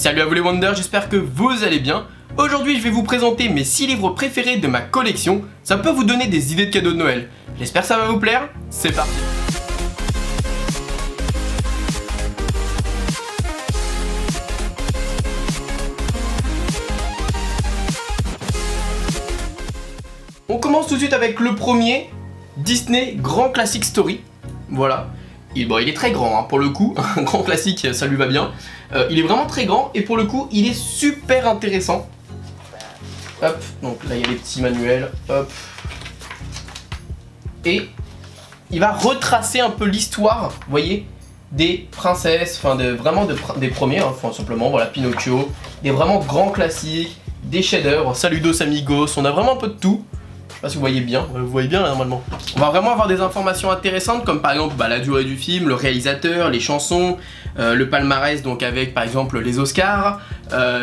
Salut à vous les Wonders, j'espère que vous allez bien. Aujourd'hui je vais vous présenter mes 6 livres préférés de ma collection. Ça peut vous donner des idées de cadeaux de Noël. J'espère que ça va vous plaire, c'est parti. On commence tout de suite avec le premier, Disney Grand Classic Story. Voilà. Il est très grand hein, pour le coup, un grand classique ça lui va bien. Il est vraiment très grand et pour le coup il est super intéressant. Hop, donc là il y a les petits manuels, hop. Et il va retracer un peu l'histoire, vous voyez, des princesses, enfin des premiers, hein, enfin, simplement, voilà, Pinocchio, des vraiment grands classiques, des chefs-d'œuvre, Saludos Amigos, on a vraiment un peu de tout. Je sais pas si vous voyez bien, vous voyez bien là, normalement. On va vraiment avoir des informations intéressantes comme par exemple la durée du film, le réalisateur, les chansons, le palmarès donc avec par exemple les Oscars,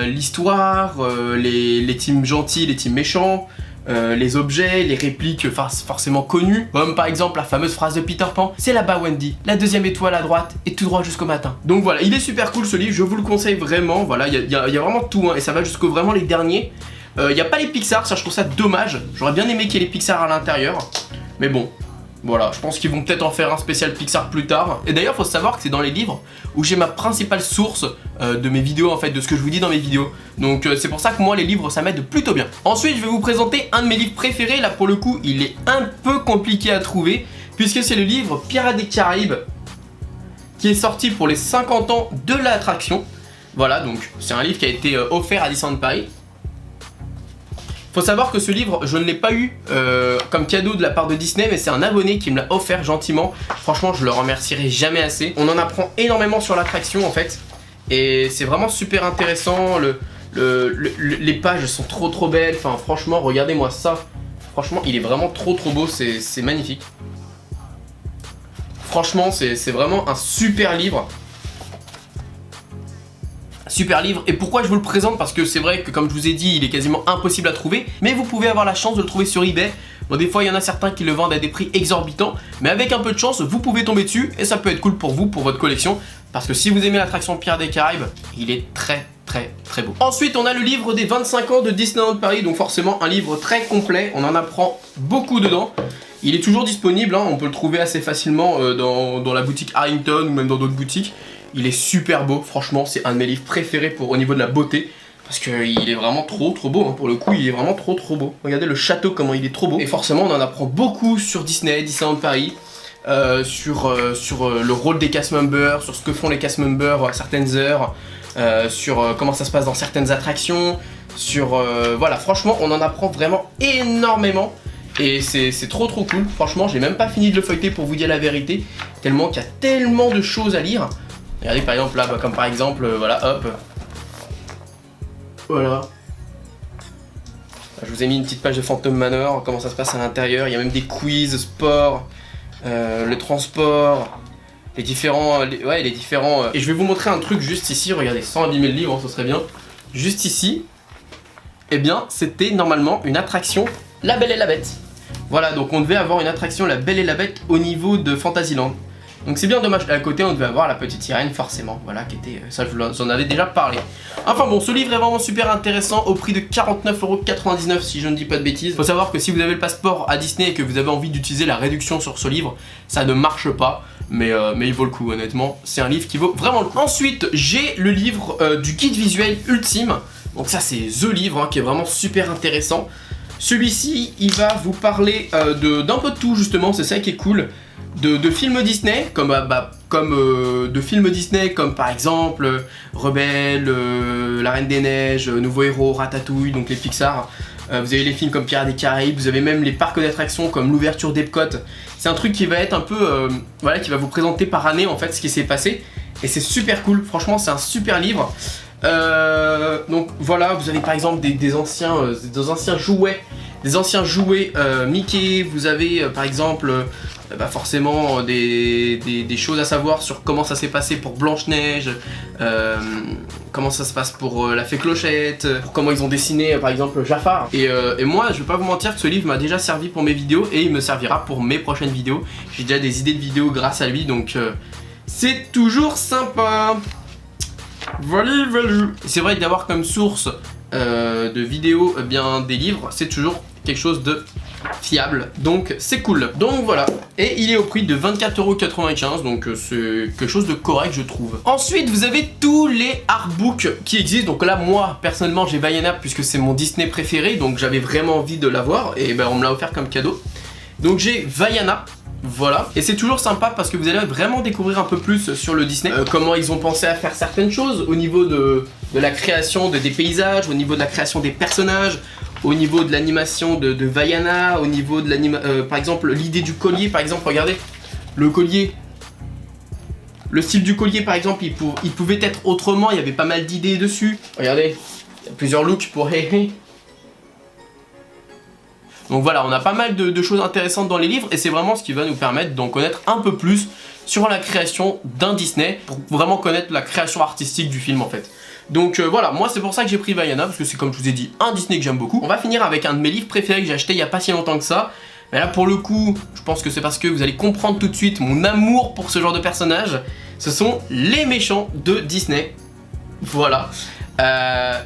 l'histoire, les teams gentils, les teams méchants, les objets, les répliques forcément connues, comme par exemple la fameuse phrase de Peter Pan, c'est là-bas Wendy, la deuxième étoile à droite et tout droit jusqu'au matin. Donc voilà, il est super cool ce livre, je vous le conseille vraiment, voilà, il y a vraiment tout hein, et ça va jusqu'au vraiment les derniers. Il n'y a pas les Pixar, ça je trouve ça dommage. J'aurais bien aimé qu'il y ait les Pixar à l'intérieur. Mais bon, voilà, je pense qu'ils vont peut-être en faire un spécial Pixar plus tard. Et d'ailleurs, faut savoir que c'est dans les livres où j'ai ma principale source de mes vidéos, en fait, de ce que je vous dis dans mes vidéos. Donc c'est pour ça que moi, les livres, ça m'aide plutôt bien. Ensuite, je vais vous présenter un de mes livres préférés. Là, pour le coup, il est un peu compliqué à trouver, puisque c'est le livre Pirates des Caraïbes, qui est sorti pour les 50 ans de l'attraction. Voilà, donc c'est un livre qui a été offert à Disneyland Paris. Faut savoir que ce livre, je ne l'ai pas eu comme cadeau de la part de Disney, mais c'est un abonné qui me l'a offert gentiment. Franchement, je le remercierai jamais assez. On en apprend énormément sur l'attraction en fait, et c'est vraiment super intéressant. Les pages sont trop belles. Enfin, franchement, regardez-moi ça. Franchement, il est vraiment trop beau. C'est magnifique. Franchement, c'est vraiment un super livre. Super livre, et pourquoi je vous le présente, parce que c'est vrai que comme je vous ai dit il est quasiment impossible à trouver, mais vous pouvez avoir la chance de le trouver sur eBay. Bon, des fois il y en a certains qui le vendent à des prix exorbitants, mais avec un peu de chance vous pouvez tomber dessus et ça peut être cool pour vous, pour votre collection, parce que si vous aimez l'attraction Pirates des Caraïbes, il est très beau. Ensuite on a le livre des 25 ans de Disneyland Paris, donc forcément un livre très complet, on en apprend beaucoup dedans. Il est toujours disponible, hein, on peut le trouver assez facilement dans la boutique Harrington ou même dans d'autres boutiques. Il est super beau, franchement c'est un de mes livres préférés au niveau de la beauté. Parce qu'il est vraiment trop beau, hein. Pour le coup il est vraiment trop beau. Regardez le château comment il est trop beau. Et forcément on en apprend beaucoup sur Disneyland Paris. Sur le rôle des cast members, sur ce que font les cast members à certaines heures. Sur comment ça se passe dans certaines attractions. Voilà, franchement on en apprend vraiment énormément. Et c'est trop cool, franchement j'ai même pas fini de le feuilleter pour vous dire la vérité. Tellement qu'il y a tellement de choses à lire. Regardez par exemple là, comme par exemple, voilà, hop. Voilà. Je vous ai mis une petite page de Phantom Manor, comment ça se passe à l'intérieur. Il y a même des quiz, sport, le transport, les différents... Et je vais vous montrer un truc juste ici, regardez, sans abîmer le livre, ce serait bien. Juste ici, eh bien, c'était normalement une attraction La Belle et la Bête. Voilà, donc on devait avoir une attraction La Belle et la Bête au niveau de Fantasyland. Donc c'est bien dommage, à côté on devait avoir la petite sirène forcément, voilà, qui était, ça je vous en avais déjà parlé. Enfin bon, ce livre est vraiment super intéressant au prix de 49,99€ si je ne dis pas de bêtises. Faut savoir que si vous avez le passeport à Disney et que vous avez envie d'utiliser la réduction sur ce livre, ça ne marche pas, mais il vaut le coup honnêtement, c'est un livre qui vaut vraiment le coup. Ensuite j'ai le livre du guide visuel ultime, donc ça c'est THE livre hein, qui est vraiment super intéressant. Celui-ci il va vous parler d'un peu de tout justement, c'est ça qui est cool. De films Disney, comme de films Disney comme par exemple Rebelle, La Reine des Neiges, Nouveau Héros, Ratatouille, donc les Pixar. Vous avez les films comme Pirates des Caraïbes, vous avez même les parcs d'attractions comme l'ouverture d'Epcot. C'est un truc qui va être un peu, voilà, qui va vous présenter par année en fait ce qui s'est passé. Et c'est super cool, franchement c'est un super livre. Donc voilà, vous avez par exemple des anciens jouets. Des anciens jouets Mickey, vous avez par exemple forcément des choses à savoir sur comment ça s'est passé pour Blanche-Neige, comment ça se passe pour la Fée Clochette, pour comment ils ont dessiné par exemple Jafar. Et moi je vais pas vous mentir que ce livre m'a déjà servi pour mes vidéos et il me servira pour mes prochaines vidéos. J'ai déjà des idées de vidéos grâce à lui, donc c'est toujours sympa. Voilà. C'est vrai que d'avoir comme source de vidéos bien des livres, c'est toujours quelque chose de fiable, donc c'est cool. Donc voilà, et il est au prix de 24,95 €, donc c'est quelque chose de correct je trouve. Ensuite vous avez tous les artbooks qui existent, donc là moi personnellement j'ai Vaiana puisque c'est mon Disney préféré, donc j'avais vraiment envie de l'avoir et ben on me l'a offert comme cadeau. Donc j'ai Vaiana. Voilà, et c'est toujours sympa parce que vous allez vraiment découvrir un peu plus sur le Disney, comment ils ont pensé à faire certaines choses au niveau de la création des paysages, au niveau de la création des personnages, au niveau de l'animation de Vaiana, au niveau de l'animation, par exemple l'idée du collier, par exemple, regardez, le collier, le style du collier par exemple, il pouvait être autrement, il y avait pas mal d'idées dessus, regardez, il y a plusieurs looks pour Hey Hey. Donc voilà, on a pas mal de choses intéressantes dans les livres et c'est vraiment ce qui va nous permettre d'en connaître un peu plus sur la création d'un Disney pour vraiment connaître la création artistique du film en fait. Donc voilà, moi c'est pour ça que j'ai pris Vaiana parce que c'est comme je vous ai dit un Disney que j'aime beaucoup. On va finir avec un de mes livres préférés que j'ai acheté il y a pas si longtemps que ça. Mais là pour le coup, je pense que c'est parce que vous allez comprendre tout de suite mon amour pour ce genre de personnages. Ce sont les méchants de Disney. Voilà.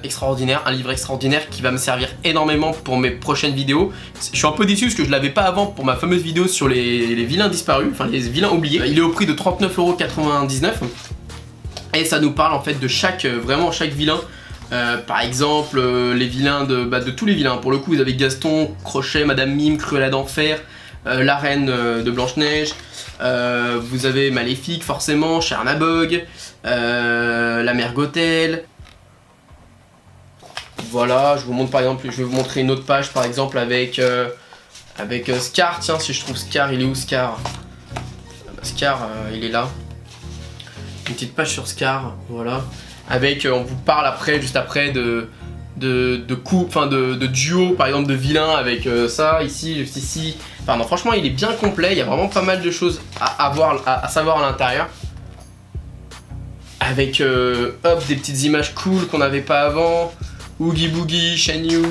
Extraordinaire, un livre extraordinaire qui va me servir énormément pour mes prochaines vidéos. Je suis un peu déçu parce que je l'avais pas avant pour ma fameuse vidéo sur les vilains disparus, enfin les vilains oubliés. Il est au prix de 39,99 €. Et ça nous parle en fait de vraiment chaque vilain. Par exemple, les vilains de tous les vilains. Pour le coup, vous avez Gaston, Crochet, Madame Mime, Cruella d'Enfer, la reine de Blanche-Neige. Vous avez Maléfique, forcément, Chernabog, la mère Gothel. Voilà, je vous montre par exemple, je vais vous montrer une autre page par exemple avec Scar. Tiens, si je trouve Scar, il est où Scar? Scar, il est là. Une petite page sur Scar, voilà. Avec, on vous parle après, juste après de duo, par exemple de vilains avec ça, ici, juste ici. Enfin non, franchement il est bien complet, il y a vraiment pas mal de choses à savoir à l'intérieur. Avec, hop, des petites images cool qu'on n'avait pas avant. Oogie Boogie, Shen Yu,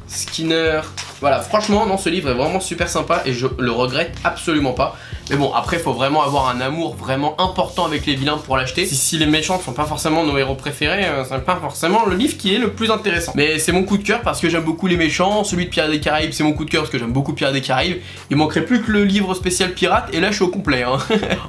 Skinner. Voilà, franchement, non, ce livre est vraiment super sympa et je le regrette absolument pas. Mais bon, après, il faut vraiment avoir un amour vraiment important avec les vilains pour l'acheter. Si les méchants ne sont pas forcément nos héros préférés, c'est pas forcément le livre qui est le plus intéressant. Mais c'est mon coup de cœur parce que j'aime beaucoup les méchants. Celui de Pirates des Caraïbes, c'est mon coup de cœur parce que j'aime beaucoup Pirates des Caraïbes. Il manquerait plus que le livre spécial pirate et là, je suis au complet. Hein.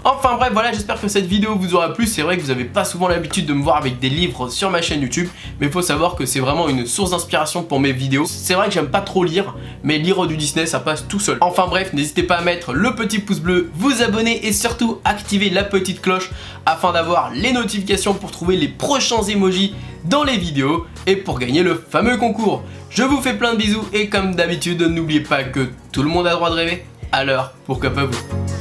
Enfin bref, voilà, j'espère que cette vidéo vous aura plu. C'est vrai que vous n'avez pas souvent l'habitude de me voir avec des livres sur ma chaîne YouTube. Mais il faut savoir que c'est vraiment une source d'inspiration pour mes vidéos. C'est vrai que j'aime pas trop lire, mais lire du Disney, ça passe tout seul. Enfin bref, n'hésitez pas à mettre le petit pouce bleu, vous abonner et surtout activer la petite cloche afin d'avoir les notifications pour trouver les prochains emojis dans les vidéos et pour gagner le fameux concours. Je vous fais plein de bisous et comme d'habitude, n'oubliez pas que tout le monde a le droit de rêver, alors pourquoi pas vous?